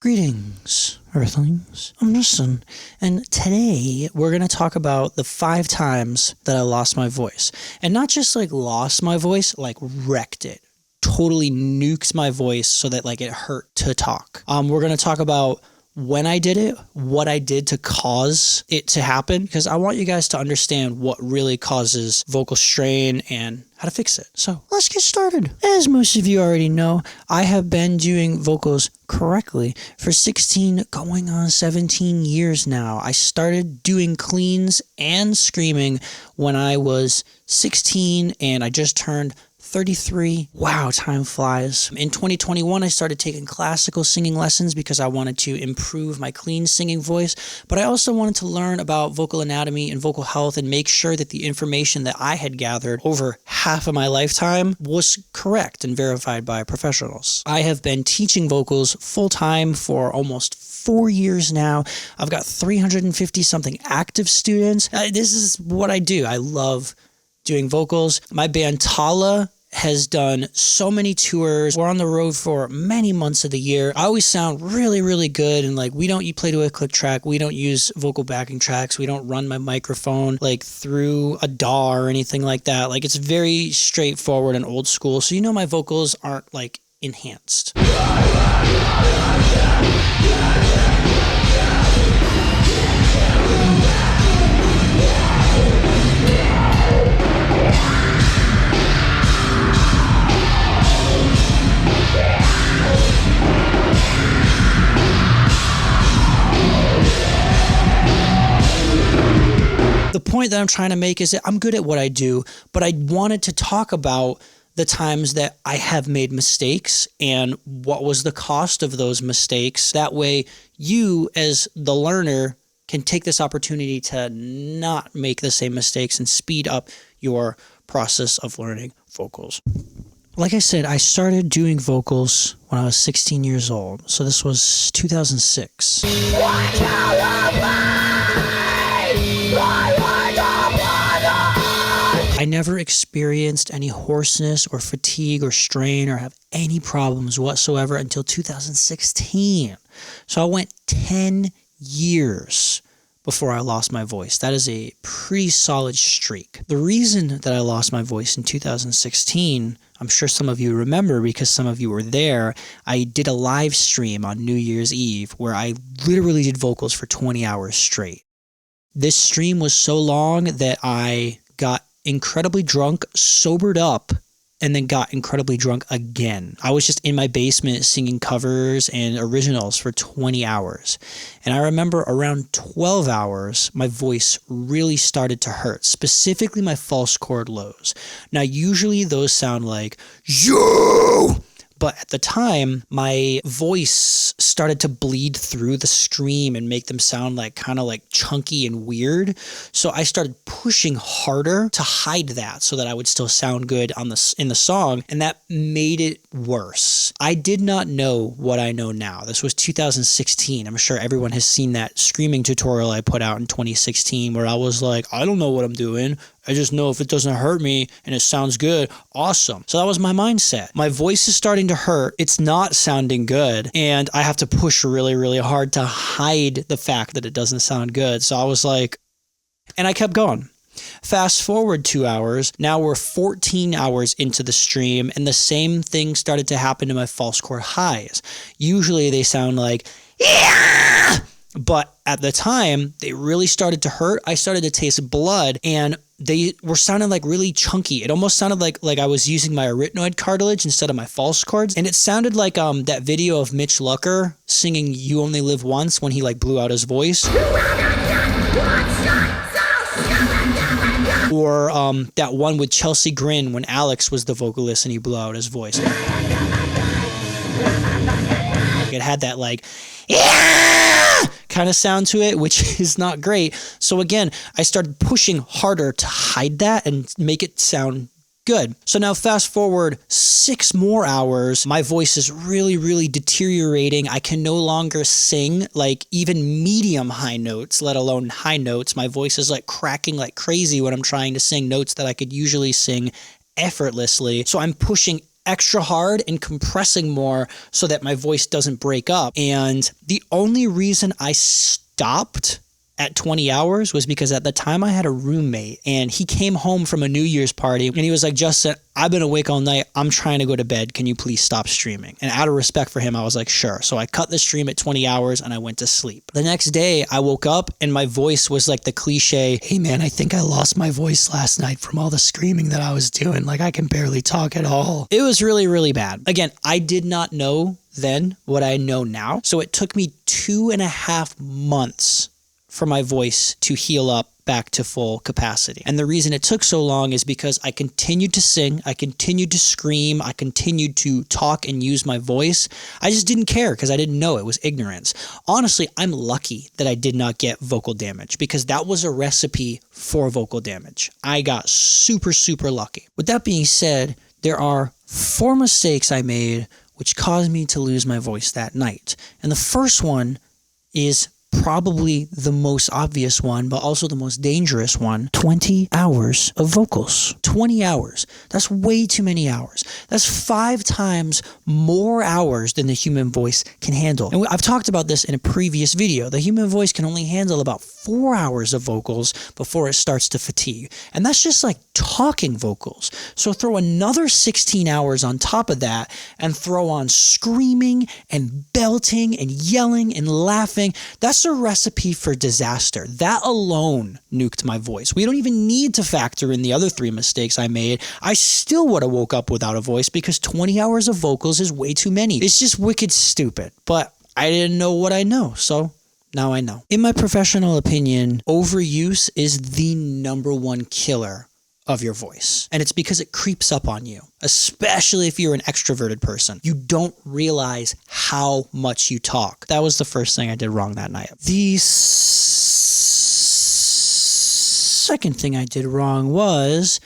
Greetings, Earthlings. I'm Justin, and today we're going to talk about the 5 times that I lost my voice. And not just like lost my voice, like wrecked it. Totally nuked my voice so that like it hurt to talk. We're going to talk about when I did it, what I did to cause it to happen, because I want you guys to understand what really causes vocal strain and how to fix it. So let's get started. As most of you already know, I have been doing vocals correctly for 16 going on 17 years now. I started doing cleans and screaming when I was 16 and I just turned 33. Wow, time flies. In 2021, I started taking classical singing lessons because I wanted to improve my clean singing voice, but I also wanted to learn about vocal anatomy and vocal health and make sure that the information that I had gathered over half of my lifetime was correct and verified by professionals. I have been teaching vocals full-time for almost 4 years now. I've got 350 something active students. This is what I do. I love doing vocals. My band Tala has done so many tours. We're on the road for many months of the year. I always sound really, really good. And like, we don't play to a click track. We don't use vocal backing tracks. We don't run my microphone like through a DAW or anything like that. Like, it's very straightforward and old school. So, you know, my vocals aren't like enhanced. The point that I'm trying to make is that I'm good at what I do, but I wanted to talk about the times that I have made mistakes and what was the cost of those mistakes. That way you, as the learner, can take this opportunity to not make the same mistakes and speed up your process of learning vocals. Like I said, I started doing vocals when I was 16 years old. So this was 2006. I never experienced any hoarseness or fatigue or strain or have any problems whatsoever until 2016. So I went 10 years before I lost my voice. That is a pretty solid streak. The reason that I lost my voice in 2016, I'm sure some of you remember because some of you were there, I did a live stream on New Year's Eve where I literally did vocals for 20 hours straight. This stream was so long that I got incredibly drunk, sobered up, and then got incredibly drunk again. I was just in my basement singing covers and originals for 20 hours. And I remember around 12 hours, my voice really started to hurt, specifically my false chord lows. Now, usually those sound like, yo! But at the time, my voice started to bleed through the stream and make them sound like kind of like chunky and weird. So I started pushing harder to hide that so that I would still sound good in the song. And that made it worse. I did not know what I know now. This was 2016. I'm sure everyone has seen that screaming tutorial I put out in 2016 where I was like, I don't know what I'm doing. I just know if it doesn't hurt me and it sounds good, awesome. So that was my mindset. My voice is starting to hurt. It's not sounding good. And I have to push really, really hard to hide the fact that it doesn't sound good. So I was like, and I kept going. Fast forward 2 hours. Now we're 14 hours into the stream and the same thing started to happen to my false chord highs. Usually they sound like, yeah! But at the time, they really started to hurt. I started to taste blood and they were sounding like really chunky. It almost sounded like I was using my arytenoid cartilage instead of my false chords. And it sounded like that video of Mitch Lucker singing You Only Live Once when he like blew out his voice. Or that one with Chelsea Grin when Alex was the vocalist and he blew out his voice. It had that like, yeah! kind of sound to it, which is not great. So again, I started pushing harder to hide that and make it sound Good. So now fast forward 6 more hours, my voice is really, really deteriorating. I can no longer sing like even medium high notes, let alone high notes. My voice is like cracking like crazy when I'm trying to sing notes that I could usually sing effortlessly. So I'm pushing extra hard and compressing more so that my voice doesn't break up. And the only reason I stopped at 20 hours was because at the time I had a roommate and he came home from a New Year's party and he was like, Justin, I've been awake all night. I'm trying to go to bed. Can you please stop streaming? And out of respect for him, I was like, sure. So I cut the stream at 20 hours and I went to sleep. The next day I woke up and my voice was like the cliche, hey man, I think I lost my voice last night from all the screaming that I was doing. Like I can barely talk at all. It was really, really bad. Again, I did not know then what I know now. So it took me 2.5 months for my voice to heal up back to full capacity. And the reason it took so long is because I continued to sing, I continued to scream, I continued to talk and use my voice. I just didn't care because I didn't know. It was ignorance. Honestly, I'm lucky that I did not get vocal damage because that was a recipe for vocal damage. I got super, super lucky. With that being said, there are 4 mistakes I made which caused me to lose my voice that night. And the first one is probably the most obvious one, but also the most dangerous one, 20 hours of vocals. 20 hours. That's way too many hours. That's 5 times more hours than the human voice can handle. And I've talked about this in a previous video. The human voice can only handle about 4 hours of vocals before it starts to fatigue. And that's just like talking vocals. So throw another 16 hours on top of that and throw on screaming and belting and yelling and laughing. That's a recipe for disaster. That alone nuked my voice. We don't even need to factor in the other 3 mistakes I made. I still would have woke up without a voice because 20 hours of vocals is way too many. It's just wicked stupid. But I didn't know what I know, so now I know. In my professional opinion, overuse is the #1 killer of your voice. And it's because it creeps up on you, especially if you're an extroverted person. You don't realize how much you talk. That was the first thing I did wrong that night. The second thing I did wrong was,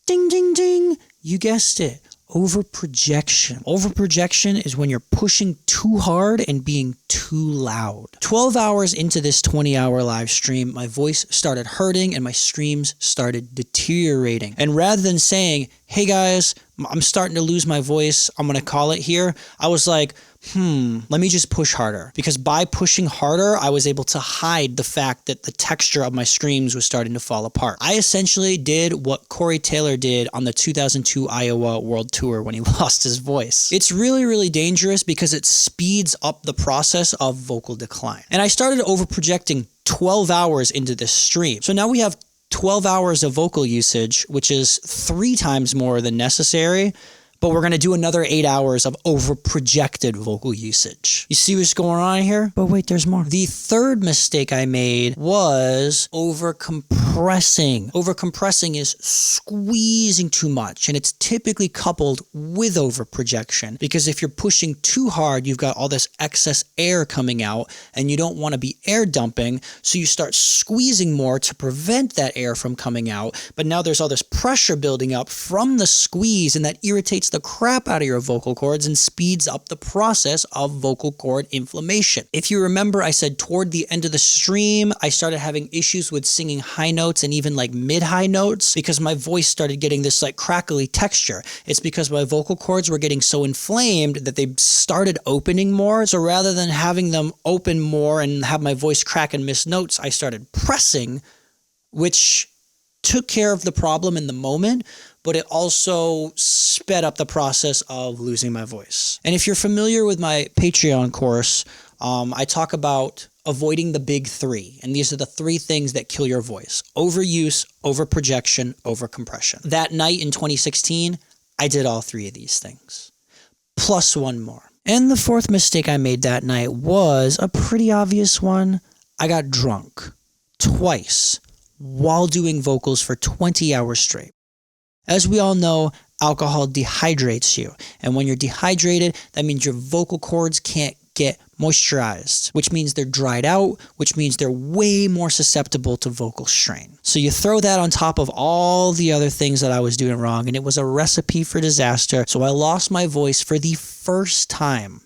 ding, ding, ding, you guessed it, overprojection. Overprojection is when you're pushing too hard and being too loud. 12 hours into this 20-hour live stream, my voice started hurting and my streams started deteriorating. And rather than saying, hey guys, I'm starting to lose my voice, I'm going to call it here, I was like, let me just push harder. Because by pushing harder, I was able to hide the fact that the texture of my streams was starting to fall apart. I essentially did what Corey Taylor did on the 2002 Iowa World Tour when he lost his voice. It's really, really dangerous because it speeds up the process of vocal decline. And I started overprojecting 12 hours into this stream. So now we have 12 hours of vocal usage, which is 3 times more than necessary. But we're going to do another 8 hours of over-projected vocal usage. You see what's going on here? But wait, there's more. The third mistake I made was over-compressing. Over-compressing is squeezing too much, and it's typically coupled with over-projection, because if you're pushing too hard, you've got all this excess air coming out, and you don't want to be air dumping, so you start squeezing more to prevent that air from coming out, but now there's all this pressure building up from the squeeze, and that irritates the crap out of your vocal cords and speeds up the process of vocal cord inflammation. If you remember, I said toward the end of the stream, I started having issues with singing high notes and even like mid-high notes because my voice started getting this like crackly texture. It's because my vocal cords were getting so inflamed that they started opening more. So rather than having them open more and have my voice crack and miss notes, I started pressing, which took care of the problem in the moment, but it also sped up the process of losing my voice. And if you're familiar with my Patreon course, I talk about avoiding the big 3. And these are the 3 things that kill your voice: overuse, overprojection, overcompression. That night in 2016, I did all 3 of these things, plus 1 more. And the 4th mistake I made that night was a pretty obvious one. I got drunk twice while doing vocals for 20 hours straight. As we all know, alcohol dehydrates you. And when you're dehydrated, that means your vocal cords can't get moisturized, which means they're dried out, which means they're way more susceptible to vocal strain. So you throw that on top of all the other things that I was doing wrong, and it was a recipe for disaster. So I lost my voice for the first time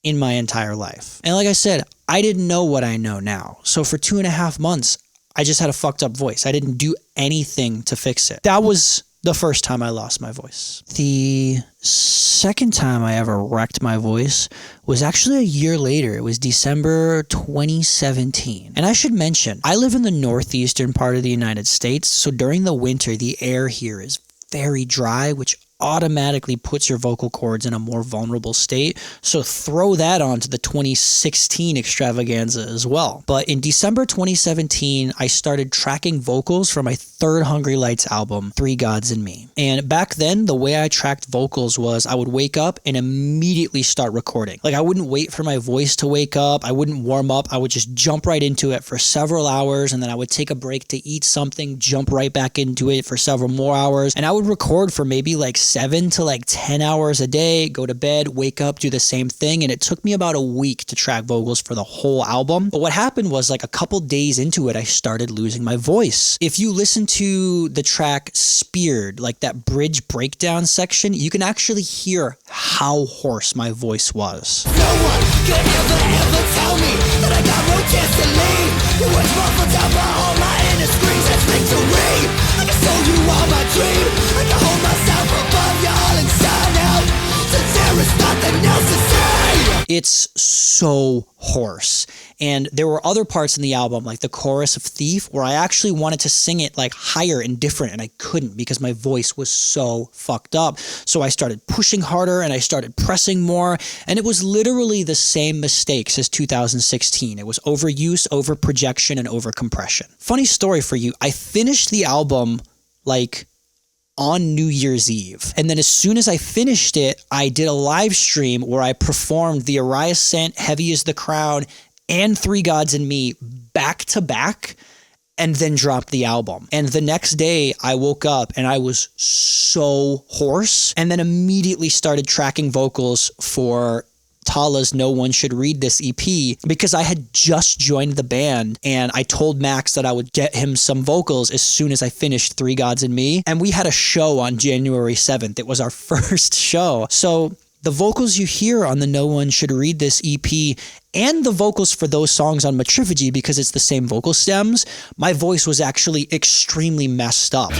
in my entire life. And like I said, I didn't know what I know now. So for 2.5 months, I just had a fucked up voice. I didn't do anything to fix it. That was the first time I lost my voice. The second time I ever wrecked my voice was actually a year later. It was December 2017. And I should mention, I live in the northeastern part of the United States, so during the winter, the air here is very dry, which automatically puts your vocal cords in a more vulnerable state. So throw that onto the 2016 extravaganza as well. But in December 2017, I started tracking vocals for my third Hungry Lights album, Three Gods and Me. And back then, the way I tracked vocals was I would wake up and immediately start recording. Like I wouldn't wait for my voice to wake up. I wouldn't warm up. I would just jump right into it for several hours, and then I would take a break to eat something, jump right back into it for several more hours. And I would record for maybe like 7 to like 10 hours a day, go to bed, wake up, do the same thing. And it took me about a week to track vocals for the whole album. But what happened was like a couple days into it, I started losing my voice. If you listen to the track Speared, like that bridge breakdown section, you can actually hear how hoarse my voice was. No one could ever tell me that I got no chance to leave. You were muffled down by all my inner screams and victory. I can show you all my dream. I can hold myself above you all inside out. So there is nothing else to say. It's so hoarse. And there were other parts in the album, like the chorus of Thief, where I actually wanted to sing it like higher and different, and I couldn't because my voice was so fucked up. So I started pushing harder and I started pressing more, and it was literally the same mistakes as 2016. It was overuse, overprojection, and overcompression. Funny story for you, I finished the album like on New Year's Eve. And then as soon as I finished it, I did a live stream where I performed the Uriah Sent, Heavy as the Crown, and Three Gods and Me back to back, and then dropped the album. And the next day I woke up and I was so hoarse, and then immediately started tracking vocals for Tala's No One Should Read This EP because I had just joined the band, and I told Max that I would get him some vocals as soon as I finished Three Gods and Me. And we had a show on January 7th. It was our first show. So the vocals you hear on the No One Should Read This EP and the vocals for those songs on Matriphagy, because it's the same vocal stems, my voice was actually extremely messed up.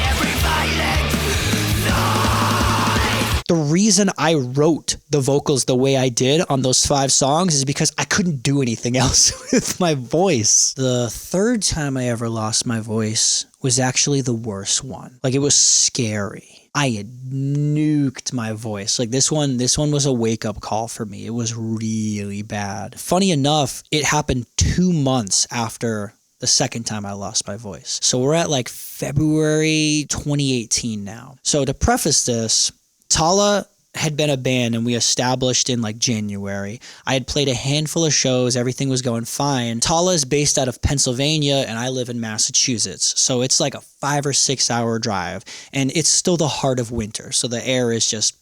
The reason I wrote the vocals the way I did on those 5 songs is because I couldn't do anything else with my voice. The third time I ever lost my voice was actually the worst one. Like, it was scary. I had nuked my voice. Like this one was a wake-up call for me. It was really bad. Funny enough, it happened 2 months after the second time I lost my voice. So we're at like February 2018 now. So to preface this, Tala had been a band and we established in like January. I had played a handful of shows. Everything was going fine. Tala is based out of Pennsylvania and I live in Massachusetts. So it's like a 5 or 6 hour drive, and it's still the heart of winter. So the air is just...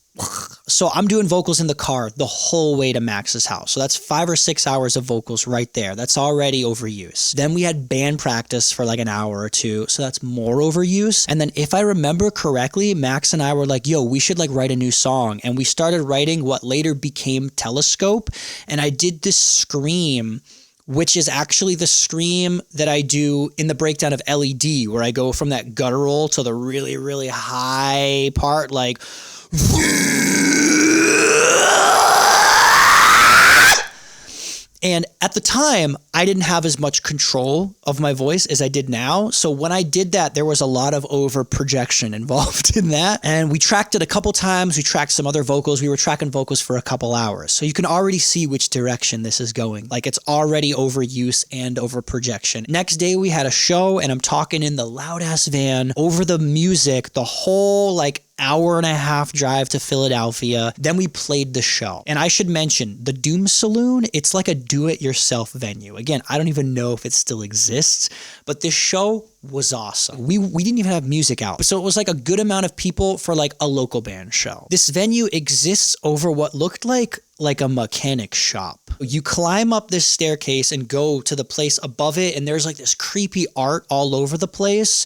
So I'm doing vocals in the car the whole way to Max's house. So that's 5 or 6 hours of vocals right there. That's already overuse. Then we had band practice for like an hour or two. So that's more overuse. And then if I remember correctly, Max and I were like, yo, we should like write a new song. And we started writing what later became Telescope. And I did this scream, which is actually the scream that I do in the breakdown of LED, where I go from that guttural to the really, really high part, like... And at the time, I didn't have as much control of my voice as I did now. So when I did that, there was a lot of over projection involved in that. And we tracked it a couple times. We tracked some other vocals. We were tracking vocals for a couple hours. So you can already see which direction this is going. Like, it's already overuse and over projection. Next day we had a show, and I'm talking in the loud ass van over the music, the whole like hour-and-a-half drive to Philadelphia. Then we played the show. And I should mention, the Doom Saloon, it's like a do-it-yourself venue. Again, I don't even know if it still exists, but this show was awesome. We didn't even have music out. So it was like a good amount of people for like a local band show. This venue exists over what looked like a mechanic shop. You climb up this staircase and go to the place above it, and there's like this creepy art all over the place.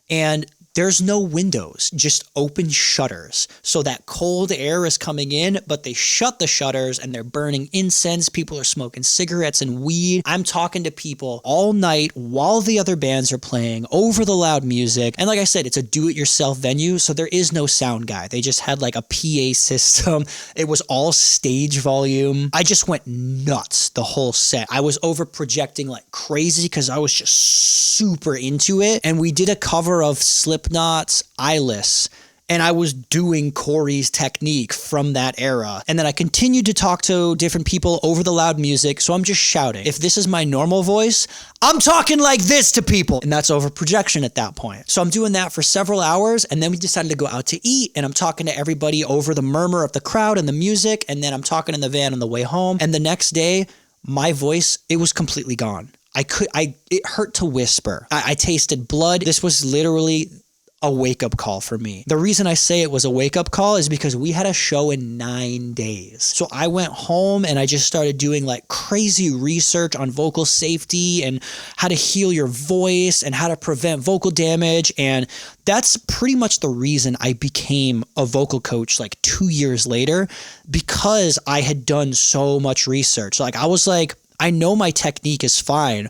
And there's no windows, just open shutters. So that cold air is coming in, but they shut the shutters and they're burning incense. People are smoking cigarettes and weed. I'm talking to people all night while the other bands are playing over the loud music. And like I said, it's a do-it-yourself venue, so there is no sound guy. They just had like a PA system. It was all stage volume. I just went nuts the whole set. I was over projecting like crazy because I was just super into it. And we did a cover of Slipknot's Eyeless, and I was doing Corey's technique from that era. And then I continued to talk to different people over the loud music, so I'm just shouting. If this is my normal voice, I'm talking like this to people, and that's over projection at that point. So I'm doing that for several hours, and then we decided to go out to eat, and I'm talking to everybody over the murmur of the crowd and the music, and then I'm talking in the van on the way home. And the next day, my voice, it was completely gone. It hurt to whisper. I tasted blood. This was literally a wake-up call for me. The reason I say it was a wake-up call is because we had a show in 9 days. So I went home and I just started doing like crazy research on vocal safety and how to heal your voice and how to prevent vocal damage. And that's pretty much the reason I became a vocal coach like 2 years later, because I had done so much research. Like I was like, I know my technique is fine.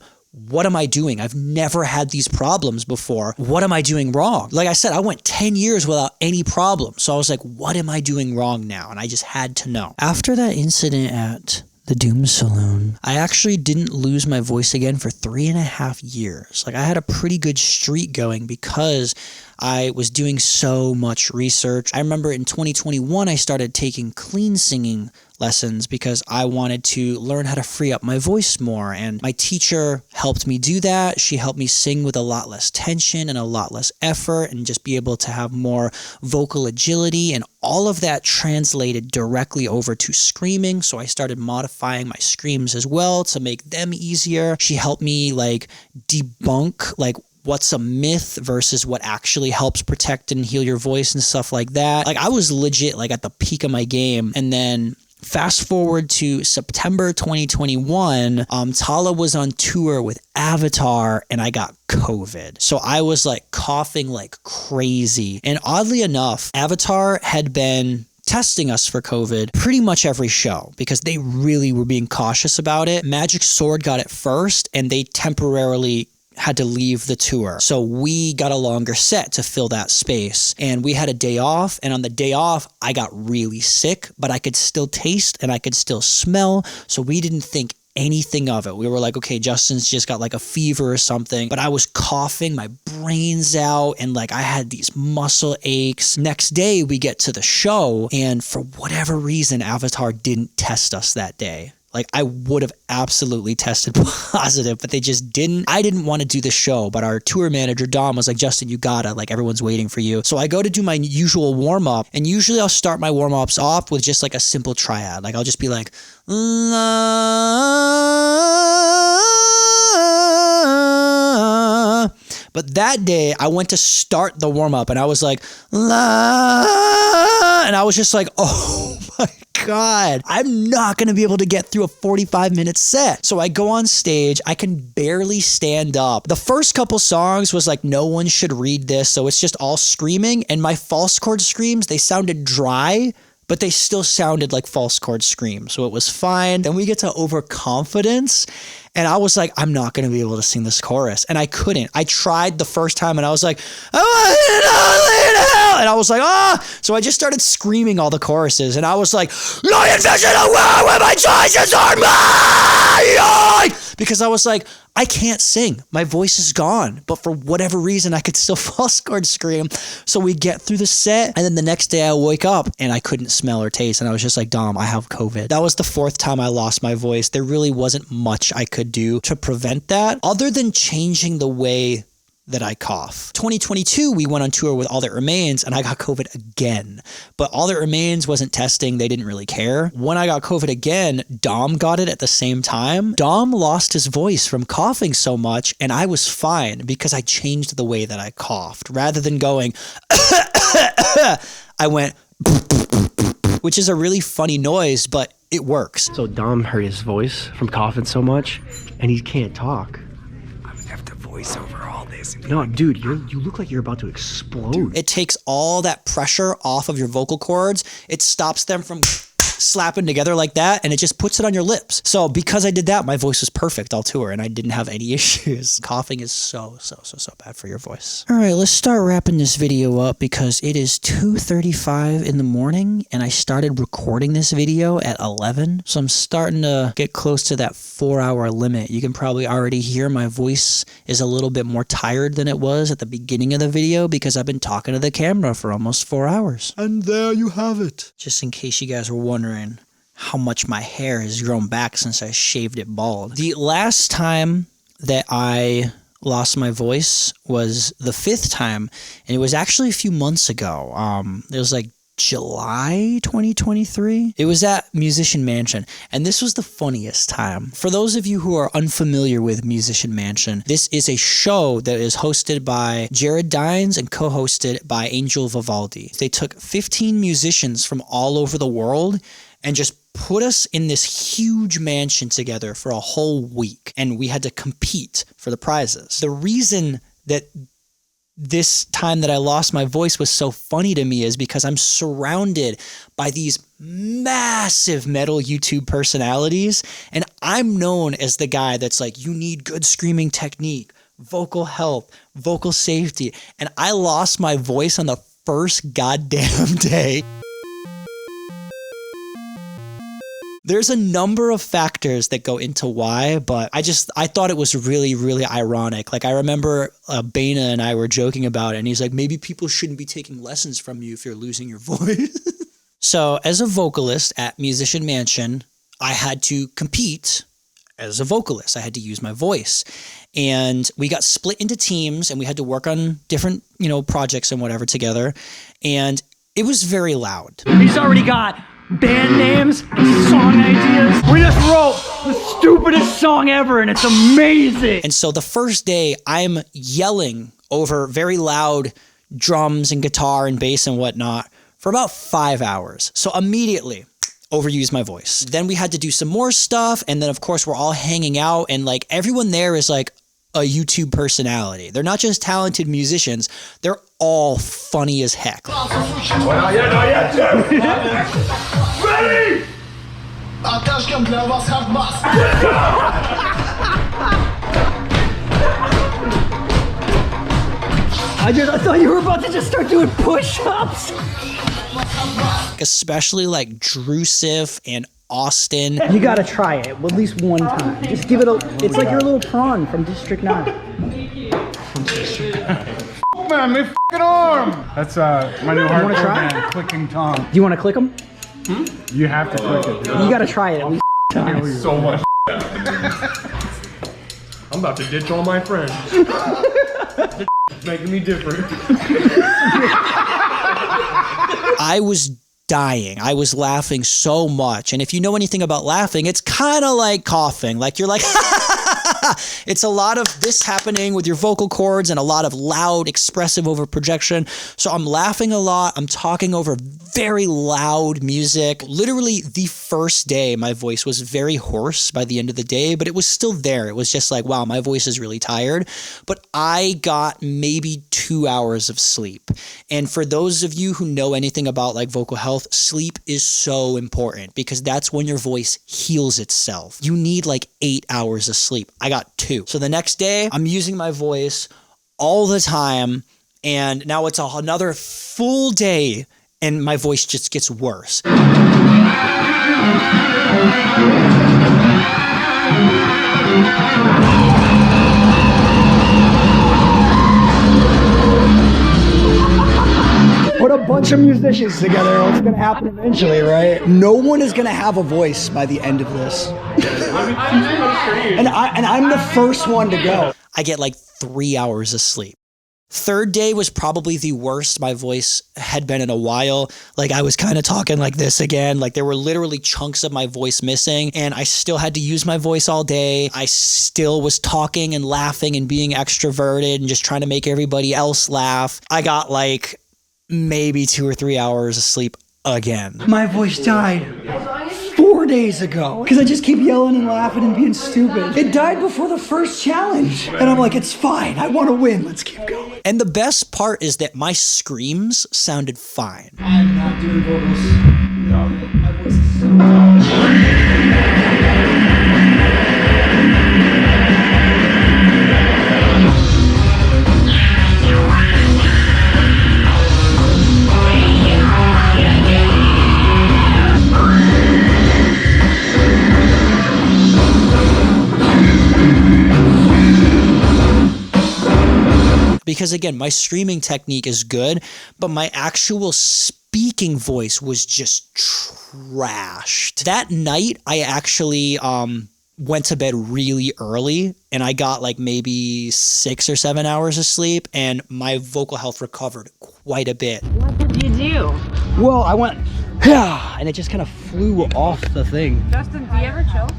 What am I doing? I've never had these problems before. What am I doing wrong? Like I said, I went 10 years without any problem. So I was like, what am I doing wrong now? And I just had to know. After that incident at the Doom Saloon, I actually didn't lose my voice again for 3.5 years. Like I had a pretty good streak going because I was doing so much research. I remember in 2021, I started taking clean singing lessons because I wanted to learn how to free up my voice more. And my teacher helped me do that. She helped me sing with a lot less tension and a lot less effort and just be able to have more vocal agility. And all of that translated directly over to screaming. So I started modifying my screams as well to make them easier. She helped me like debunk like what's a myth versus what actually helps protect and heal your voice and stuff like that. Like I was legit like at the peak of my game. And then fast forward to September 2021, Tala was on tour with Avatar and I got COVID. So I was like coughing like crazy. And oddly enough, Avatar had been testing us for COVID pretty much every show because they really were being cautious about it. Magic Sword got it first and they temporarily had to leave the tour. So we got a longer set to fill that space and we had a day off, and on the day off I got really sick, but I could still taste and I could still smell. So we didn't think anything of it. We were like, okay, Justin's just got like a fever or something, but I was coughing my brains out and like I had these muscle aches. Next day we get to the show and for whatever reason, Avatar didn't test us that day. Like I would have absolutely tested positive, but they just didn't. I didn't want to do the show, but our tour manager, Dom, was like, Justin, you gotta, like everyone's waiting for you. So I go to do my usual warm up, and usually I'll start my warm ups off with just like a simple triad. Like I'll just be like, la. But that day I went to start the warm up and I was like, la. And I was just like, oh my God, I'm not going to be able to get through a 45-minute set. So I go on stage. I can barely stand up. The first couple songs was like, no one should read this. So it's just all screaming. And my false chord screams, they sounded dry, but they still sounded like false chord screams. So it was fine. Then we get to Overconfidence. And I was like, I'm not going to be able to sing this chorus. And I couldn't. I tried the first time and I was like, I want it all. And I was like, ah. So I just started screaming all the choruses. And I was like, lion fish in a well where my choices are mine. Because I was like, I can't sing. My voice is gone. But for whatever reason, I could still false chord scream. So we get through the set. And then the next day I wake up and I couldn't smell or taste. And I was just like, Dom, I have COVID. That was the 4th time I lost my voice. There really wasn't much I could do to prevent that other than changing the way that I cough. 2022, we went on tour with All That Remains and I got COVID again. But All That Remains wasn't testing. They didn't really care. When I got COVID again, Dom got it at the same time. Dom lost his voice from coughing so much and I was fine because I changed the way that I coughed. Rather than going, I went, which is a really funny noise, but it works. So Dom hurt his voice from coughing so much and he can't talk. I'm gonna have to voice over all this. No, dude, you look like you're about to explode. It takes all that pressure off of your vocal cords. It stops them from slapping together like that, and it just puts it on your lips. So because I did that, my voice was perfect all tour, and I didn't have any issues. Coughing is so bad for your voice. All right, let's start wrapping this video up because it is 2:35 in the morning, and I started recording this video at 11, so I'm starting to get close to that 4-hour limit. You can probably already hear my voice is a little bit more tired than it was at the beginning of the video because I've been talking to the camera for almost 4 hours. And there you have it. Just in case you guys were wondering how much my hair has grown back since I shaved it bald. The last time that I lost my voice was the 5th time, and it was actually a few months ago. It was like July 2023. It was at Musician Mansion, and this was the funniest time. For those of you who are unfamiliar with Musician Mansion, this is a show that is hosted by Jared Dines and co-hosted by Angel Vivaldi. They took 15 musicians from all over the world and just put us in this huge mansion together for a whole week, and we had to compete for the prizes. The reason that this time that I lost my voice was so funny to me is because I'm surrounded by these massive metal YouTube personalities, and I'm known as the guy that's like, you need good screaming technique, vocal health, vocal safety, and I lost my voice on the first goddamn day. There's a number of factors that go into why, but I thought it was really, really ironic. Like I remember Bana and I were joking about it, and he's like, maybe people shouldn't be taking lessons from you if you're losing your voice. So as a vocalist at Musician Mansion, I had to compete as a vocalist. I had to use my voice. And we got split into teams and we had to work on different, projects and whatever together. And it was very loud. He's already got band names, song ideas. We just wrote the stupidest song ever and it's amazing. And so the first day I'm yelling over very loud drums and guitar and bass and whatnot for about 5 hours. So immediately overused my voice. Then we had to do some more stuff. And then of course we're all hanging out and like everyone there is like a YouTube personality. They're not just talented musicians. They're all funny as heck. Ready? I thought you were about to just start doing push-ups. Especially like Drusif and Austin. You gotta try it at least one time. Just give it it's like your little prawn from District 9. Man, my f***ing arm! That's my new hardcore band, Clicking Tom. Do you want to click them? You have to click it, dude. You gotta try it at least times. So much I'm about to ditch all my friends. It's making me different. I was dying. I was laughing so much. And if you know anything about laughing, it's kind of like coughing. Like you're like, it's a lot of this happening with your vocal cords and a lot of loud, expressive overprojection. So I'm laughing a lot. I'm talking over very loud music. Literally the first day, my voice was very hoarse by the end of the day, but it was still there. It was just like, wow, my voice is really tired. But I got maybe 2 hours of sleep. And for those of you who know anything about like vocal health, sleep is so important because that's when your voice heals itself. You need like 8 hours of sleep. I got 2. So the next day, I'm using my voice all the time, and now it's another full day, and my voice just gets worse. Put a bunch of musicians together, what's gonna happen eventually, right? No one is gonna have a voice by the end of this. And I'm the first one to go. I get like 3 hours of sleep. Third day was probably the worst my voice had been in a while. Like I was kind of talking like this again. Like there were literally chunks of my voice missing and I still had to use my voice all day. I still was talking and laughing and being extroverted and just trying to make everybody else laugh. I got like maybe 2 or 3 hours of sleep again. My voice died 4 days ago because I just keep yelling and laughing and being stupid. It died before the first challenge. And I'm like, it's fine. I want to win. Let's keep going. And the best part is that my screams sounded fine. I'm not doing vocals. No. My voice is so Because again, my streaming technique is good, but my actual speaking voice was just trashed. That night, I actually went to bed really early and I got like maybe 6 or 7 hours of sleep and my vocal health recovered quite a bit. What did you do? Well, I went, and it just kind of flew off the thing. Justin, do you ever chill?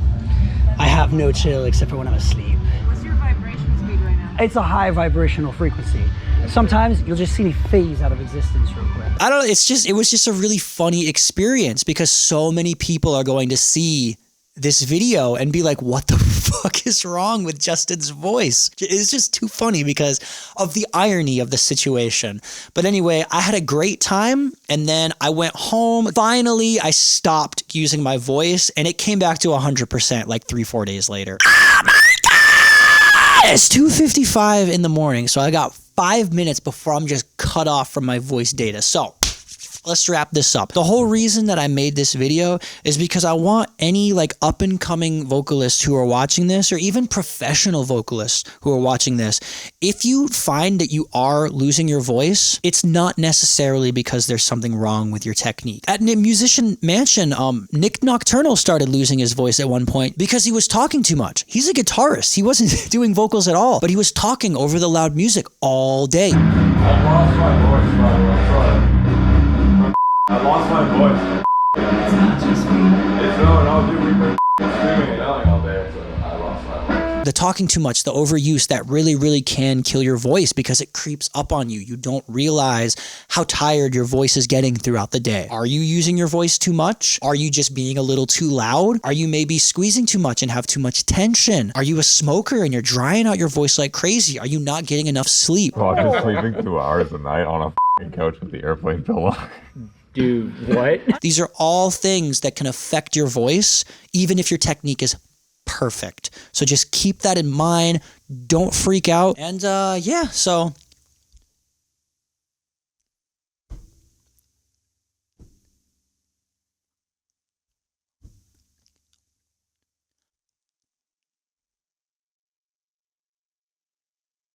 I have no chill except for when I'm asleep. What's your vibration speed right now? It's a high vibrational frequency. Sometimes you'll just see me phase out of existence real quick. I don't know, it was just a really funny experience because so many people are going to see this video and be like, what the fuck is wrong with Justin's voice? It's just too funny because of the irony of the situation. But anyway, I had a great time and then I went home. Finally, I stopped using my voice and it came back to 100% like 3-4 days later. Oh my God! It's 2:55 in the morning, so I got 5 minutes before I'm just cut off from my voice data. So let's wrap this up. The whole reason that I made this video is because I want any like up and coming vocalists who are watching this, or even professional vocalists who are watching this, if you find that you are losing your voice, it's not necessarily because there's something wrong with your technique. At Musician Mansion, Nick Nocturnal started losing his voice at one point because he was talking too much. He's a guitarist. He wasn't doing vocals at all, but he was talking over the loud music all day. I lost my voice, by the way. Sorry. I lost my voice. It's not just me. No, dude, we've been screaming and yelling all day, so I lost my voice. The talking too much, the overuse, that really, really can kill your voice because it creeps up on you. You don't realize how tired your voice is getting throughout the day. Are you using your voice too much? Are you just being a little too loud? Are you maybe squeezing too much and have too much tension? Are you a smoker and you're drying out your voice like crazy? Are you not getting enough sleep? Well, I'm just sleeping 2 hours a night on a f***ing couch with the airplane pillow. Dude, what? These are all things that can affect your voice, even if your technique is perfect. So just keep that in mind. Don't freak out. And yeah, so